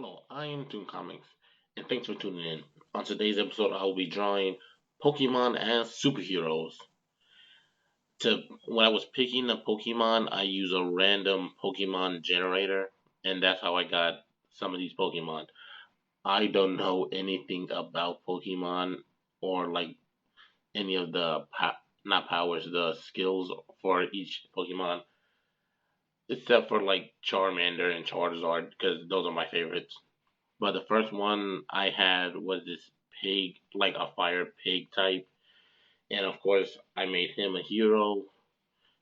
Hello, I am Toon Comics, and thanks for tuning in. On today's episode, I will be drawing Pokemon as superheroes. When I was picking a Pokemon, I use a random Pokemon generator, and that's how I got some of these Pokemon. I don't know anything about Pokemon or like any of the not powers, the skills for each Pokemon, except for like Charmander and Charizard, because those are my favorites. But the first one I had was this pig, like a fire pig type. And of course, I made him a hero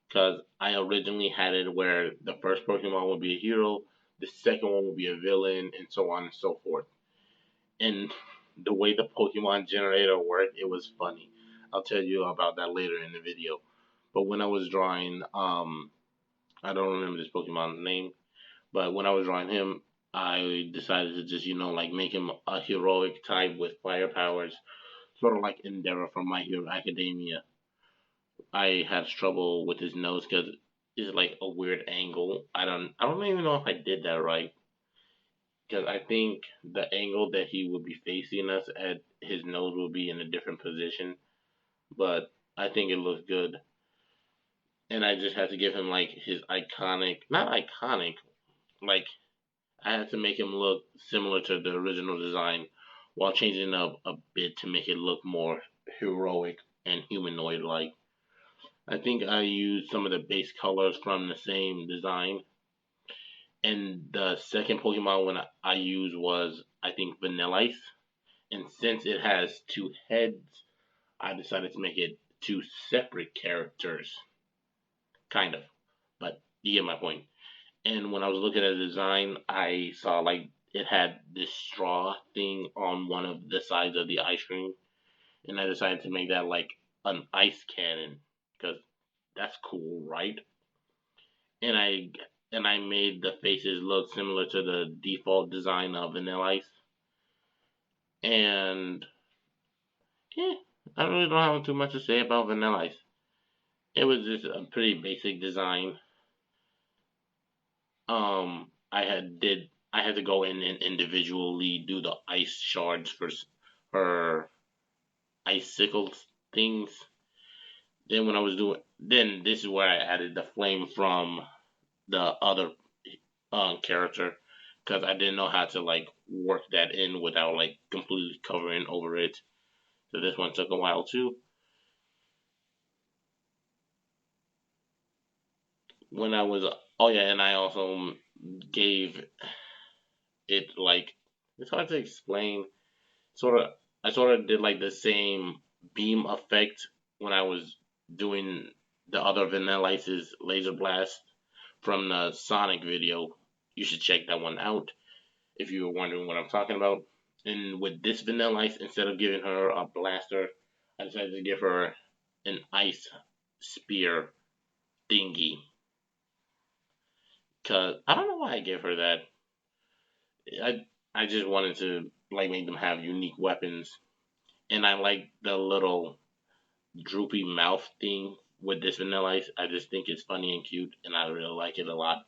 because I originally had it where the first Pokemon would be a hero, the second one would be a villain, and so on and so forth. And the way the Pokemon generator worked, it was funny. I'll tell you about that later in the video. But when I was drawing, I don't remember this Pokemon's name, but when I was drawing him, I decided to just, like make him a heroic type with fire powers, sort of like Endeavor from My Hero Academia. I had trouble with his nose because it's like a weird angle. I don't even know if I did that right because I think the angle that he would be facing us at his nose would be in a different position. But I think it looks good, and I just had to give him like his iconic, not iconic, like I had to make him look similar to the original design while changing up a bit to make it look more heroic and humanoid like. I think I used some of the base colors from the same design. And the second Pokemon one I used was, I think, Vanillice. And since it has two heads, I decided to make it two separate characters. Kind of. But you get my point. And when I was looking at the design, I saw like it had this straw thing on one of the sides of the ice cream, and I decided to make that like an ice cannon because that's cool, right? And I made the faces look similar to the default design of Vanilla Ice, and yeah, I really don't have too much to say about Vanilla Ice. It was just a pretty basic design. I had to go in and individually do the ice shards for her icicles things. Then then this is where I added the flame from the other character because I didn't know how to like work that in without like completely covering over it. So this one took a while too. When I was oh yeah, and I also gave it like it's hard to explain. Sort of, I sort of did like the same beam effect when I was doing the other Vanilla Ice's laser blast from the Sonic video. You should check that one out if you were wondering what I'm talking about. And with this Vanilla Ice, instead of giving her a blaster, I decided to give her an ice spear thingy. Cause I don't know why I gave her that. I just wanted to like make them have unique weapons, and I like the little droopy mouth thing with this Vanilla Ice. I just think it's funny and cute, and I really like it a lot.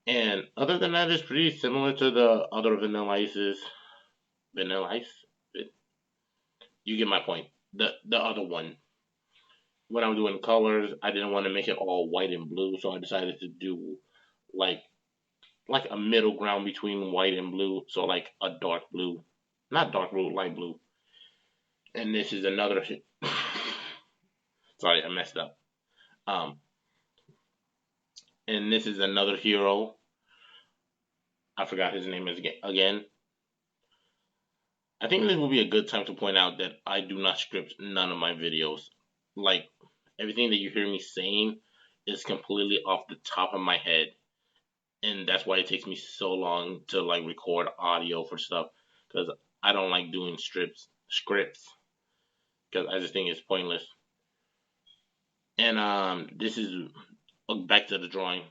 And other than that, it's pretty similar to the other Vanilla Ices. Vanilla Ice, you get my point. The other one. When I was doing colors, I didn't want to make it all white and blue, so I decided to do like like a middle ground between white and blue, so like a dark blue, not dark blue, light blue. And this is another. Sorry, I messed up. Um, and this is another hero. I forgot his name is again. I think this will be a good time to point out that I do not script none of my videos. Like everything that you hear me saying is completely off the top of my head, and that's why it takes me so long to like record audio for stuff because I don't like doing scripts because I just think it's pointless. And this is back to the drawing.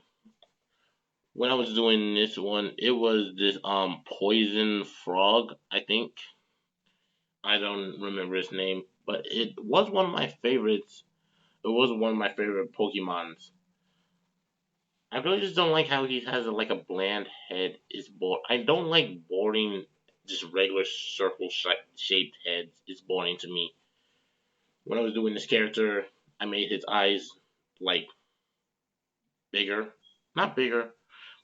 When I was doing this one, it was this poison frog. I think I don't remember his name, but it was one of my favorites. It was one of my favorite Pokemons. I really just don't like how he has like a bland head. It's boring. I don't like boring, just regular circle shaped heads. It's boring to me. When I was doing this character, I made his eyes like bigger, not bigger,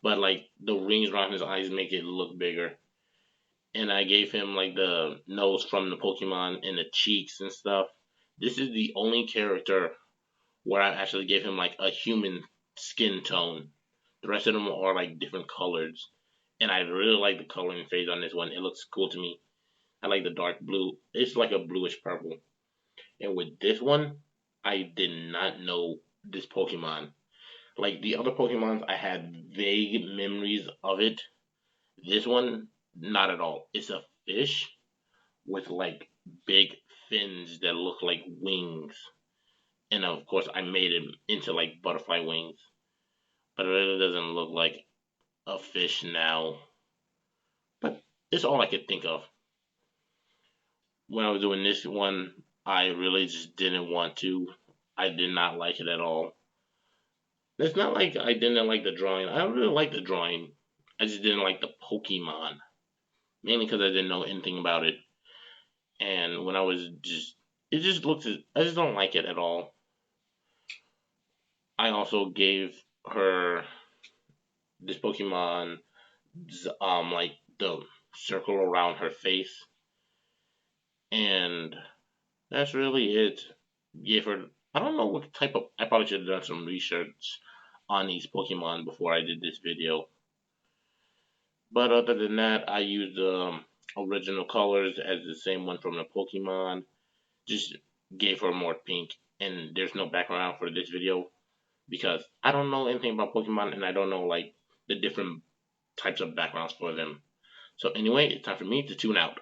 but like the rings around his eyes make it look bigger. And I gave him like the nose from the Pokemon and the cheeks and stuff. This is the only character where I actually gave him like a human skin tone. The rest of them are like different colors. And I really like the coloring phase on this one. It looks cool to me. I like the dark blue. It's like a bluish purple. And with this one, I did not know this Pokemon. Like the other Pokemons, I had vague memories of it. This one, not at all. It's a fish with like big fins that look like wings. And of course, I made him into like butterfly wings. But it really doesn't look like a fish now. But it's all I could think of. When I was doing this one, I really just didn't want to. I did not like it at all. It's not like I didn't like the drawing. I really like the drawing. I just didn't like the Pokemon. Mainly because I didn't know anything about it. And when I was just. It just looks. I just don't like it at all. I also gave her this Pokemon, like the circle around her face. And that's really it. Gave her. I don't know what type of. I probably should have done some research on these Pokemon before I did this video. But other than that, I used original colors as the same one from the Pokemon. Just gave her more pink, and there's no background for this video because I don't know anything about Pokemon, and I don't know like the different types of backgrounds for them. So anyway, it's time for me to tune out.